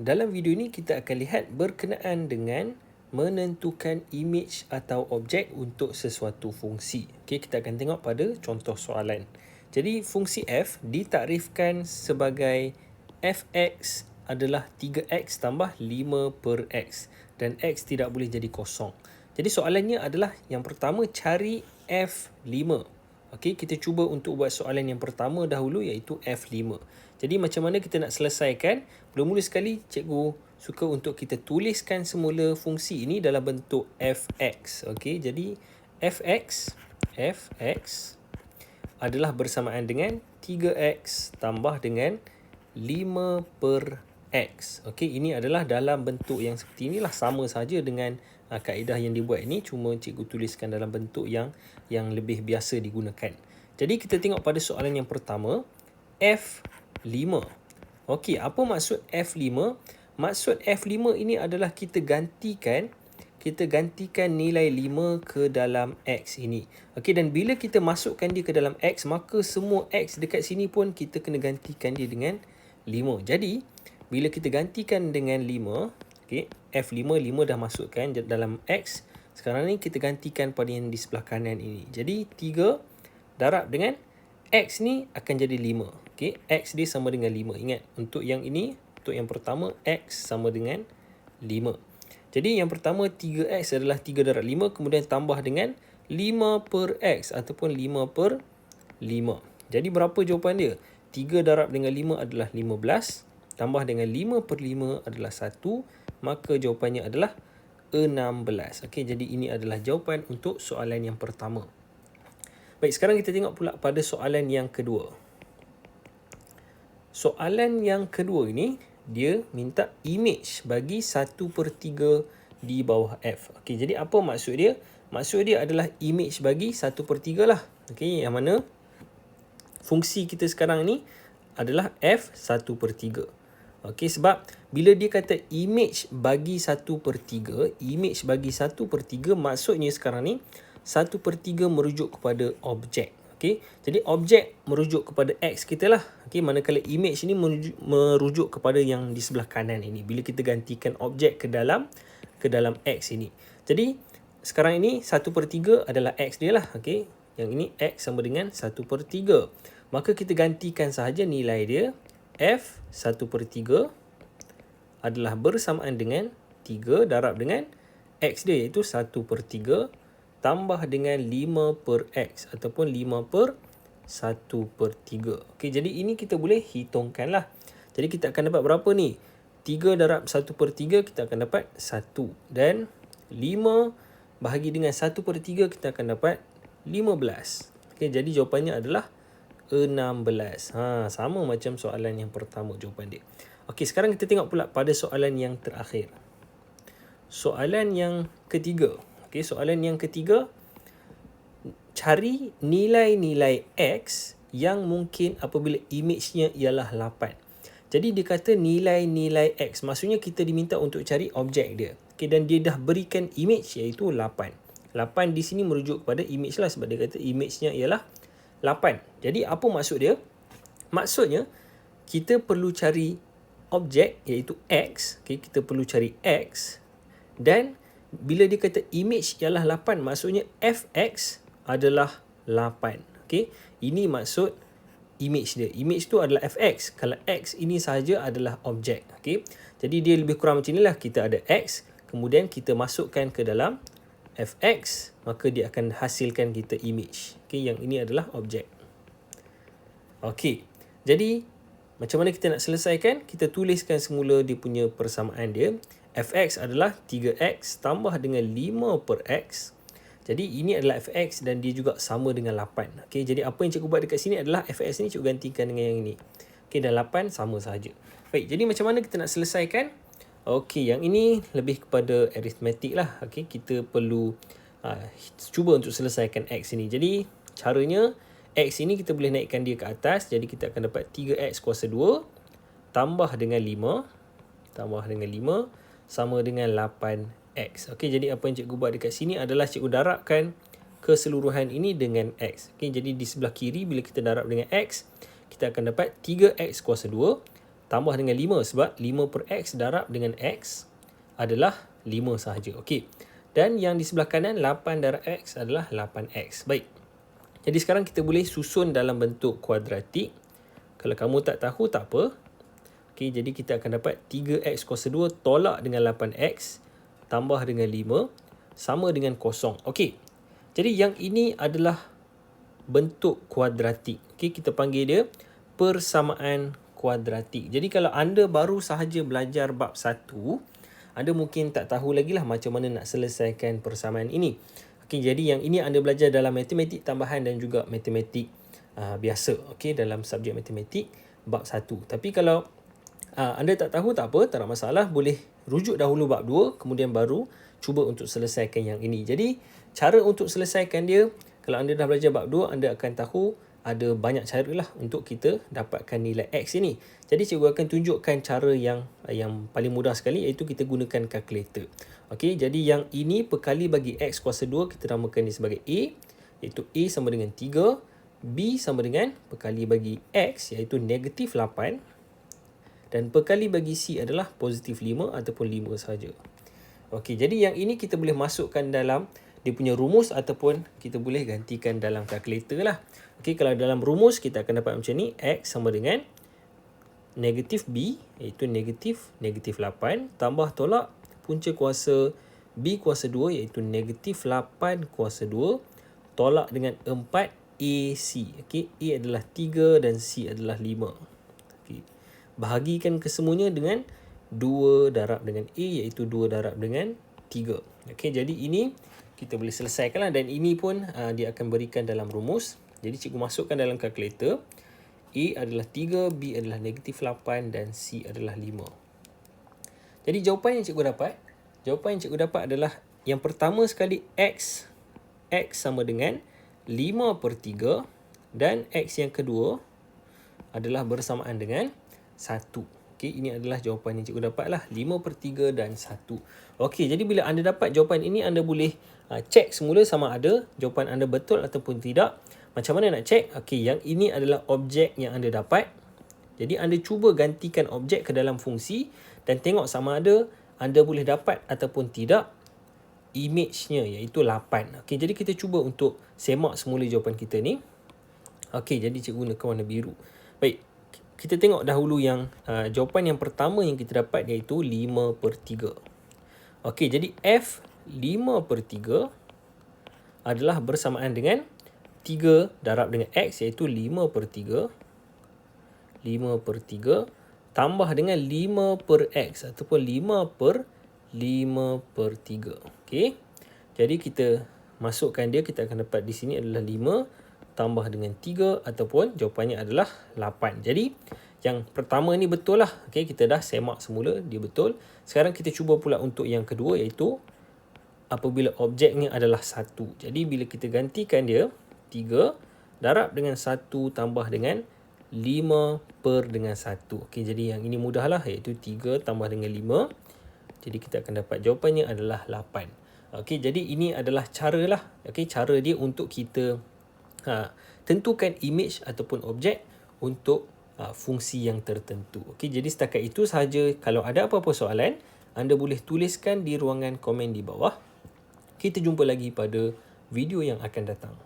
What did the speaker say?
Dalam video ini kita akan lihat berkenaan dengan menentukan image atau objek untuk sesuatu fungsi. Okey, kita akan tengok pada contoh soalan. Jadi fungsi f ditakrifkan sebagai fx adalah 3x tambah 5 per x dan x tidak boleh jadi kosong. Jadi soalannya adalah yang pertama, cari f5. Okey, kita cuba untuk buat soalan yang pertama dahulu, iaitu f5. Jadi macam mana kita nak selesaikan? Mula-mula sekali cikgu suka untuk kita tuliskan semula fungsi ini dalam bentuk fx. Okey, jadi fx adalah bersamaan dengan 3x tambah dengan 5 per x. Okey, ini adalah dalam bentuk yang seperti inilah, sama saja dengan kaedah yang dibuat ini, cuma cikgu tuliskan dalam bentuk yang lebih biasa digunakan. Jadi kita tengok pada soalan yang pertama, F5. Okey, apa maksud F5? Maksud F5 ini adalah kita gantikan nilai 5 ke dalam X ini. Okey, dan bila kita masukkan dia ke dalam X, maka semua X dekat sini pun kita kena gantikan dia dengan 5. Jadi, bila kita gantikan dengan 5, okey, F5, 5 dah masukkan dalam X. Sekarang ni kita gantikan pada yang di sebelah kanan ini. Jadi, 3 darab dengan X ni akan jadi 5. Okey, X dia sama dengan 5. Ingat, untuk yang ini, untuk yang pertama, X sama dengan 5. Jadi yang pertama, 3X adalah 3 darab 5, kemudian tambah dengan 5 per X ataupun 5 per 5. Jadi berapa jawapan dia? 3 darab dengan 5 adalah 15, tambah dengan 5 per 5 adalah 1, maka jawapannya adalah 16. Okey, jadi ini adalah jawapan untuk soalan yang pertama. Baik, sekarang kita tengok pula pada soalan yang kedua. Soalan yang kedua ini, dia minta image bagi 1/3 di bawah F. Okey, jadi apa maksud dia? Maksud dia adalah image bagi 1/3 lah. Okey, yang mana fungsi kita sekarang ni adalah F 1/3. Okey, sebab bila dia kata image bagi 1/3, image bagi 1/3 maksudnya sekarang ni 1/3 merujuk kepada objek. Okey, jadi objek merujuk kepada X kita lah. Okey, manakala image ni merujuk kepada yang di sebelah kanan ini, bila kita gantikan objek ke dalam X ini. Jadi sekarang ini 1/3 adalah X dia lah. Okey, yang ini X sama dengan 1/3. Maka kita gantikan sahaja nilai dia. F 1/3 adalah bersamaan dengan 3 darab dengan X dia, iaitu 1/3 tambah dengan 5 per X ataupun 5 per 1/3. Okey, jadi ini kita boleh hitungkan lah. Jadi kita akan dapat berapa ni? 3 darab 1/3 kita akan dapat 1. Dan 5 bahagi dengan 1/3 kita akan dapat 15. Okey, jadi jawapannya adalah 16. Sama macam soalan yang pertama jawapan dia. Okey, sekarang kita tengok pula pada soalan yang terakhir. Soalan yang ketiga. Okey, soalan yang ketiga, cari nilai-nilai X yang mungkin apabila image-nya ialah 8. Jadi dia kata nilai-nilai X, maksudnya kita diminta untuk cari objek dia. Okey, dan dia dah berikan image iaitu 8. 8 di sini merujuk kepada image lah, sebab dia kata image-nya ialah 8. Jadi apa maksud dia? Maksudnya kita perlu cari objek iaitu X. Okey, kita perlu cari X, dan bila dia kata image ialah 8, maksudnya fx adalah 8. Okey, ini maksud image dia. Image tu adalah fx. Kalau x ini sahaja adalah objek. Okey, jadi dia lebih kurang macam inilah. Kita ada x, kemudian kita masukkan ke dalam fx, maka dia akan hasilkan kita image. Okey, yang ini adalah objek. Okey, jadi macam mana kita nak selesaikan? Kita tuliskan semula dia punya persamaan dia. Fx adalah 3x tambah dengan 5 per x. Jadi ini adalah fx dan dia juga sama dengan 8. Okey, jadi apa yang cikgu buat dekat sini adalah fx ni cikgu gantikan dengan yang ini. Okey, dan 8 sama sahaja. Baik, jadi macam mana kita nak selesaikan? Okey, yang ini lebih kepada arithmetic lah. Okey, kita perlu cuba untuk selesaikan x ini. Jadi caranya, x ini kita boleh naikkan dia ke atas. Jadi kita akan dapat 3x kuasa 2 tambah dengan 5 sama dengan 8x. Okey, jadi apa yang cikgu buat dekat sini adalah cikgu darabkan keseluruhan ini dengan x. Okey, jadi di sebelah kiri bila kita darab dengan x, kita akan dapat 3x kuasa 2 tambah dengan 5 sebab 5 per X darab dengan X adalah 5 sahaja. Okey. Dan yang di sebelah kanan 8 darab X adalah 8X. Baik. Jadi sekarang kita boleh susun dalam bentuk kuadratik. Kalau kamu tak tahu tak apa. Okey, jadi kita akan dapat 3X kuasa 2 tolak dengan 8X tambah dengan 5 sama dengan kosong. Okey. Jadi yang ini adalah bentuk kuadratik. Okey, kita panggil dia persamaan kuadratik. Jadi kalau anda baru sahaja belajar bab 1, anda mungkin tak tahu lagi lah macam mana nak selesaikan persamaan ini. Okey, jadi yang ini anda belajar dalam matematik tambahan dan juga matematik biasa. Okey, dalam subjek matematik bab 1. Tapi kalau anda tak tahu tak apa, tak ada masalah, boleh rujuk dahulu bab 2 kemudian baru cuba untuk selesaikan yang ini. Jadi cara untuk selesaikan dia, kalau anda dah belajar bab 2, anda akan tahu ada banyak cara lah untuk kita dapatkan nilai X ini. Jadi cikgu akan tunjukkan cara yang paling mudah sekali, iaitu kita gunakan kalkulator. Okey, jadi yang ini perkali bagi X kuasa 2, kita namakan dia sebagai A, iaitu A sama dengan 3, B sama dengan perkali bagi X iaitu negatif 8, dan perkali bagi C adalah positif 5 ataupun 5 sahaja. Okey, jadi yang ini kita boleh masukkan dalam dia punya rumus ataupun kita boleh gantikan dalam kalkulator lah. Okey, kalau dalam rumus kita akan dapat macam ni, X sama dengan negatif B iaitu negatif 8 tambah tolak punca kuasa B kuasa 2 iaitu negatif 8 kuasa 2 tolak dengan 4 AC. Okey, A adalah 3 dan C adalah 5. Okey, bahagikan kesemuanya dengan 2 darab dengan A iaitu 2 darab dengan 3. Okey, jadi ini kita boleh selesaikan lah, dan ini pun dia akan berikan dalam rumus. Jadi cikgu masukkan dalam kalkulator. A adalah 3, B adalah negatif 8 dan C adalah 5. Jadi jawapan yang cikgu dapat adalah yang pertama sekali X sama dengan 5 per 3 dan X yang kedua adalah bersamaan dengan 1. Okey, ini adalah jawapan yang cikgu dapat lah, 5 per 3 dan 1. Okey, jadi bila anda dapat jawapan ini, anda boleh cek semula sama ada jawapan anda betul ataupun tidak. Macam mana nak cek? Okey, yang ini adalah objek yang anda dapat. Jadi anda cuba gantikan objek ke dalam fungsi dan tengok sama ada anda boleh dapat ataupun tidak image-nya iaitu 8. Okey, jadi kita cuba untuk semak semula jawapan kita ni. Okey, jadi cikgu gunakan warna biru. Baik, kita tengok dahulu yang jawapan yang pertama yang kita dapat iaitu 5 per 3. Okey, jadi F 5 per 3 adalah bersamaan dengan 3 darab dengan X iaitu 5 per 3. 5 per 3 tambah dengan 5 per X ataupun 5 per 5 per 3. Okey, jadi kita masukkan dia, kita akan dapat di sini adalah 5 tambah dengan 3 ataupun jawapannya adalah 8. Jadi yang pertama ni betul lah. Okey, kita dah semak semula, dia betul. Sekarang kita cuba pula untuk yang kedua iaitu apabila objeknya adalah 1. Jadi bila kita gantikan dia, 3 darab dengan 1 tambah dengan 5 per dengan 1. Okey, jadi yang ini mudah lah, iaitu 3 tambah dengan 5. Jadi kita akan dapat jawapannya adalah 8. Okey, jadi ini adalah cara lah. Okey, cara dia untuk kita tentukan image ataupun objek untuk fungsi yang tertentu. Okey, jadi setakat itu sahaja. Kalau ada apa-apa soalan, anda boleh tuliskan di ruangan komen di bawah. Kita jumpa lagi pada video yang akan datang.